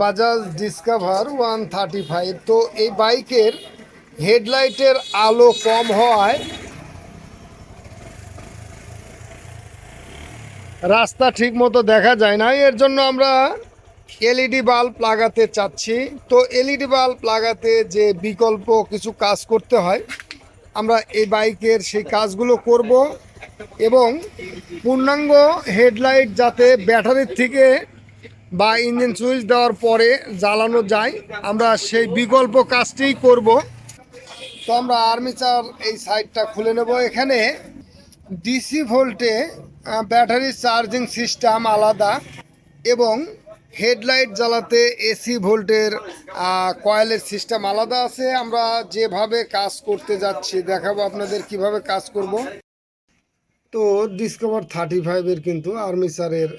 Bajaj discover 135। তো এই বাইকের হেডলাইটের আলো কম হওয়ায় রাস্তা ঠিক মতো দেখা যায় না, এর জন্য আমরা এলইডি বাল্ব লাগাতে চাচ্ছি। তো এলইডি বাল্ব লাগাতে যে বিকল্প কিছু কাজ করতে হয়, আমরা এই বাইকের সেই কাজগুলো করব এবং পূর্ণাঙ্গ হেডলাইট যাতে ব্যাটারির থেকে বা ইঞ্জিন সুইচ দেওয়ার পরে জ্বালানো যায়, আমরা সেই বিকল্প কাজটিই করব। তো আমরা আর্মেচার এই সাইডটা খুলে নেব। এখানে ডিসি ভোল্টে ব্যাটারি চার্জিং সিস্টেম আলাদা এবং হেডলাইট জ্বালাতে এসি ভোল্টের কয়েলের সিস্টেম আলাদা আছে। আমরা যেভাবে কাজ করতে যাচ্ছি দেখাবো আপনাদের কিভাবে কাজ করব। তো ডিসকভার 35-এর কিন্তু আর্মেচারের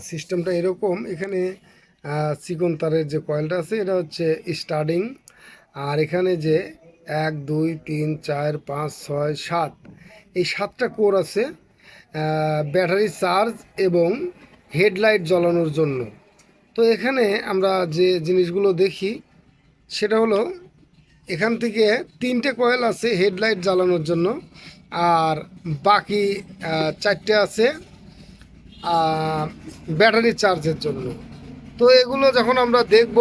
সিস্টেমটা এরকম। এখানে চিকন তারের যে কয়েলটা আছে এটা হচ্ছে স্টার্টিং, আর এখানে যে 1 2 3 4 5 6 7 এই 7টা কোর আছে ব্যাটারি চার্জ এবং হেডলাইট জ্বালানোর জন্য। তো এখানে আমরা যে জিনিসগুলো দেখি সেটা হলো এখান থেকে 3টে কয়েল আছে হেডলাইট জ্বালানোর জন্য, আর বাকি 4টে আছে ব্যাটারি চার্জের জন্য। তো এগুলো যখন আমরা দেখব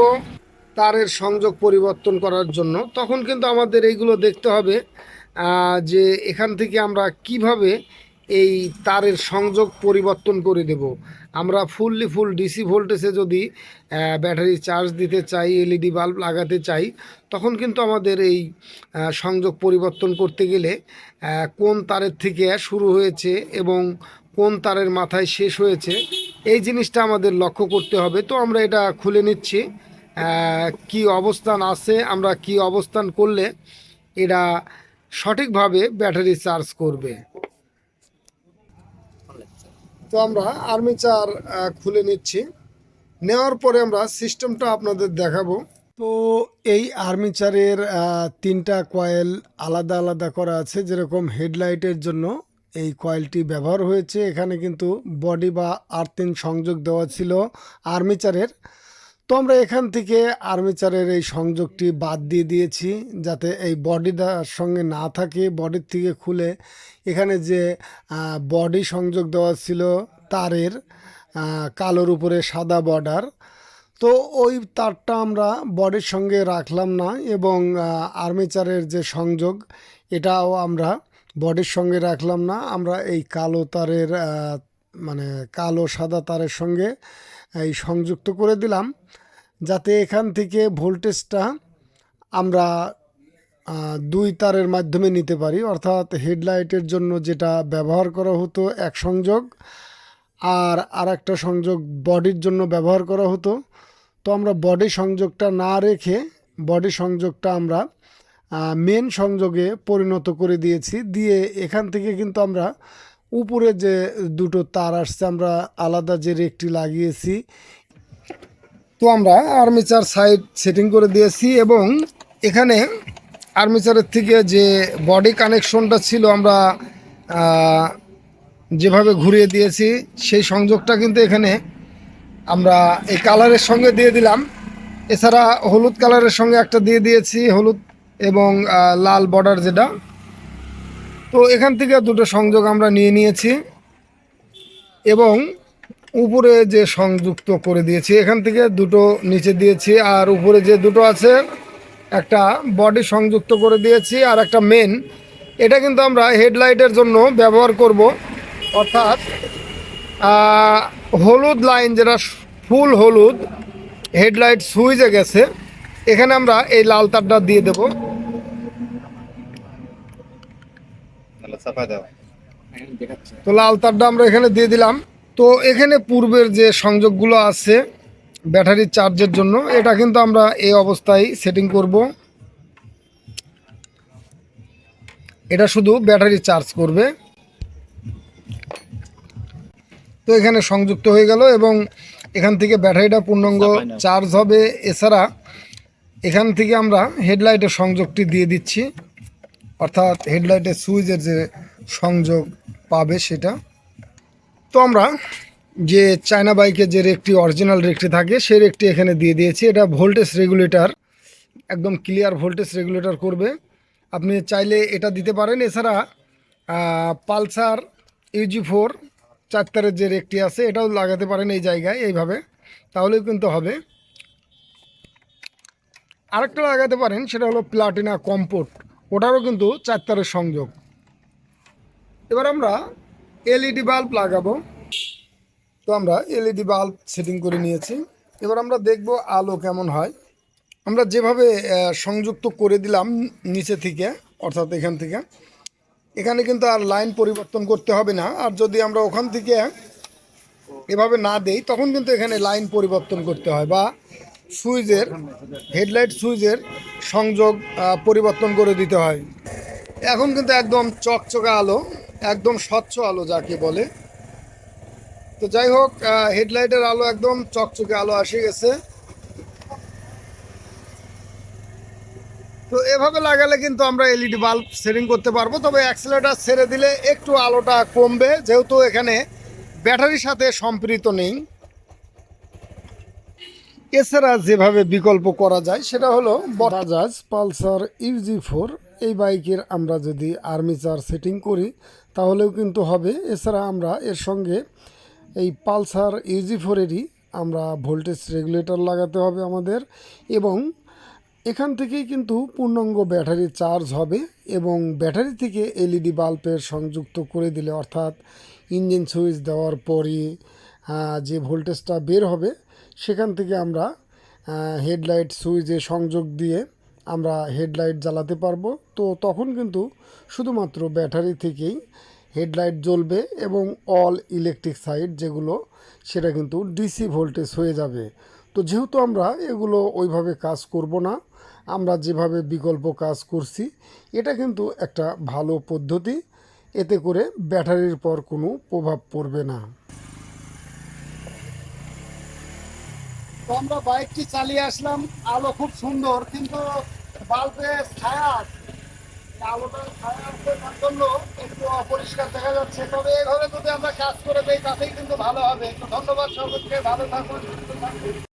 তারের সংযোগ পরিবর্তন করার জন্য, তখন কিন্তু আমাদের এইগুলো দেখতে হবে যে এখান থেকে আমরা কিভাবে এই তারের সংযোগ পরিবর্তন করে দেব। আমরা ফুল ডিসি ভোল্টেজে যদি ব্যাটারি চার্জ দিতে চাই, এলইডি বাল্ব লাগাতে চাই, তখন কিন্তু আমাদের এই সংযোগ পরিবর্তন করতে গেলে কোন তারের থেকে শুরু হয়েছে এবং কোন তারের মাথায় শেষ হয়েছে এই জিনিসটা আমাদের লক্ষ্য করতে হবে। তো আমরা এটা খুলে নিচ্ছি, কি অবস্থান আছে, আমরা কি অবস্থান করলে এটা সঠিকভাবে ব্যাটারি চার্জ করবে। তো আমরা আর্মেচার খুলে নিচ্ছি, নেওয়ার পরে আমরা সিস্টেমটা আপনাদের দেখাবো। তো এই আর্মেচারের 3টা কয়েল আলাদা আলাদা করা আছে। যেরকম হেডলাইটের জন্য এই কয়েলটি ব্যবহার হয়েছে, এখানে কিন্তু বডি বা আর্থিং সংযোগ দেওয়া ছিল আর্মেচারের। তো আমরা এখান থেকে আর্মেচারের এই সংযোগটি বাদ দিয়ে দিয়েছি যাতে এই বডিটার সঙ্গে না থাকে। বডির থেকে খুলে এখানে যে বডি সংযোগ দেওয়া ছিল তারের কালোর উপরে সাদা বর্ডার, তো ওই তারটা আমরা বডির সঙ্গে রাখলাম না এবং আর্মেচারের যে সংযোগ এটাও আমরা বডির সঙ্গে রাখলাম না। আমরা এই কালো তারের মানে কালো সাদা তারের সঙ্গে এই সংযুক্ত করে দিলাম যাতে এখান থেকে ভোল্টেজটা আমরা 2 তারের মাধ্যমে নিতে পারি। অর্থাৎ হেডলাইটের জন্য যেটা ব্যবহার করা হতো এক সংযোগ, আর একটা সংযোগ বডির জন্য ব্যবহার করা হতো। তো আমরা বডি সংযোগটা না রেখে বডি সংযোগটা আমরা মেন সংযোগে পরিণত করে দিয়েছি। দিয়ে এখান থেকে কিন্তু আমরা উপরে যে 2টো তার আসছে আমরা আলাদা যে রেকটি লাগিয়েছি। তো আমরা আর্মেচার সাইড সেটিং করে দিয়েছি এবং এখানে আর্মেচারের থেকে যে বডি কানেকশনটা ছিল আমরা যেভাবে ঘুরিয়ে দিয়েছি সেই সংযোগটা কিন্তু এখানে আমরা এই কালারের সঙ্গে দিয়ে দিলাম। এছাড়া হলুদ কালারের সঙ্গে একটা দিয়ে দিয়েছি, হলুদ এবং লাল বর্ডার যেটা। তো এখান থেকে 2টো সংযোগ আমরা নিয়ে নিয়েছি এবং উপরে যে সংযুক্ত করে দিয়েছি এখান থেকে 2টো নিচে দিয়েছি, আর উপরে যে 2টো আছে একটা বডি সংযুক্ত করে দিয়েছি আর একটা মেন। এটা কিন্তু আমরা হেডলাইটের জন্য ব্যবহার করব। অর্থাৎ হলুদ লাইন যেটা ফুল হলুদ হেডলাইট সুইচে গেছে, এখানে আমরা এই লাল তারটা দিয়ে দেব। তো লাল তারটা আমরা এখানে দিয়ে দিলাম। তো এখানে পূর্বের যে সংযোগগুলো আছে ব্যাটারি চার্জের জন্য, এটা কিন্তু আমরা এই অবস্থায় সেটিং করব। এটা শুধু ব্যাটারি চার্জ করবে। তো এখানে সংযুক্ত হয়ে গেল এবং এখান থেকে ব্যাটারিটা পূর্ণাঙ্গ চার্জ হবে। এছাড়া এখান থেকে আমরা হেডলাইটের সংযোগটি দিয়ে দিচ্ছি, অর্থাৎ হেডলাইটের সুইচের যে সংযোগ পাবে সেটা। তো আমরা যে চায়না বাইকের যে রেকটি অরিজিনাল রেকটি থাকে সেই রেকটি এখানে দিয়ে দিয়েছি। এটা ভোল্টেজ রেগুলেটর, একদম ক্লিয়ার ভোল্টেজ রেগুলেটর করবে। আপনি চাইলে এটা দিতে পারেন। এছাড়া পালসার ইউজি 4 4 তারের যে রেকটি আছে এটাও লাগাতে পারেন এই জায়গায়, এইভাবে, তাহলেও কিন্তু হবে। আরেকটা লাগাতে পারেন, সেটা হলো প্লাটিনা কম্পোর্ট, ওটারও কিন্তু 4 তারের সংযোগ। এবার আমরা এলইডি বাল্ব লাগাবো। তো আমরা এলইডি বাল্ব সেটিং করে নিয়েছি। এবার আমরা দেখব আলো কেমন হয়। আমরা যেভাবে সংযুক্ত করে দিলাম নিচে থেকে, অর্থাৎ এখান থেকে, এখানে কিন্তু আর লাইন পরিবর্তন করতে হবে না। আর যদি আমরা ওখান থেকে এভাবে না দেই তখন কিন্তু এখানে লাইন পরিবর্তন করতে হয়, বা সুইচের, হেডলাইট সুইচের সংযোগ পরিবর্তন করে দিতে হয়। এখন কিন্তু একদম চকচকে আলো, একদম স্বচ্ছ আলো যাকে বলে। তো যাই হোক, হেডলাইটের আলো একদম চকচকে আলো এসে গেছে। তো এভাবে লাগালে কিন্তু আমরা এলইডি বাল্ব সেটিং করতে পারবো। তবে অ্যাক্সিলারেটর ছেড়ে দিলে একটু আলোটা কমবে, যেহেতু এখানে ব্যাটারির সাথে সম্পৃক্ত নেই। এছাড়া যেভাবে বিকল্প করা যায় সেটা হলো বাজাজ পালসার ইউজি 4, এই বাইকের আমরা যদি আর্মিচার সেটিং করি তাহলেও কিন্তু হবে। এছাড়া আমরা এর সঙ্গে এই পালসার ইউজি 4-এরই আমরা ভোল্টেজ রেগুলেটর লাগাতে হবে আমাদের, এবং এখান থেকেই কিন্তু পূর্ণাঙ্গ ব্যাটারি চার্জ হবে। এবং ব্যাটারি থেকে এলইডি বাল্বের সংযুক্ত করে দিলে, অর্থাৎ ইঞ্জিন সুইচ দেওয়ার পরই যে ভোল্টেজটা বের হবে সেখান থেকে আমরা হেডলাইট সুইচে সংযোগ দিয়ে আমরা হেডলাইট জ্বালাতে পারবো। তো তখন কিন্তু শুধুমাত্র ব্যাটারি থেকেই হেডলাইট জ্বলবে, এবং অল ইলেকট্রিক সাইড যেগুলো সেটা কিন্তু ডিসি ভোল্টেজ হয়ে যাবে। তো যেহেতু আমরা এগুলো ওইভাবে কাজ করব না, আমরা যেভাবে বিকল্প কাজ করছি, এটা কিন্তু একটা ভালো পদ্ধতি। এতে করে ব্যাটারির পর কোনো প্রভাব পড়বে না। তো আমরা বাইকটি চালিয়ে আসলাম, আলো খুব সুন্দর, কিন্তু বাল্বে ছায়া আছে। আলোটার ছায়া আছে তার জন্য একটু অপরিষ্কার দেখা যাচ্ছে। তবে এইভাবে যদি আমরা কাজ করে দেই তাতেই কিন্তু ভালো হবে। তো ধন্যবাদ সকলকে, ভালো থাকুন, সুস্থ থাকুন।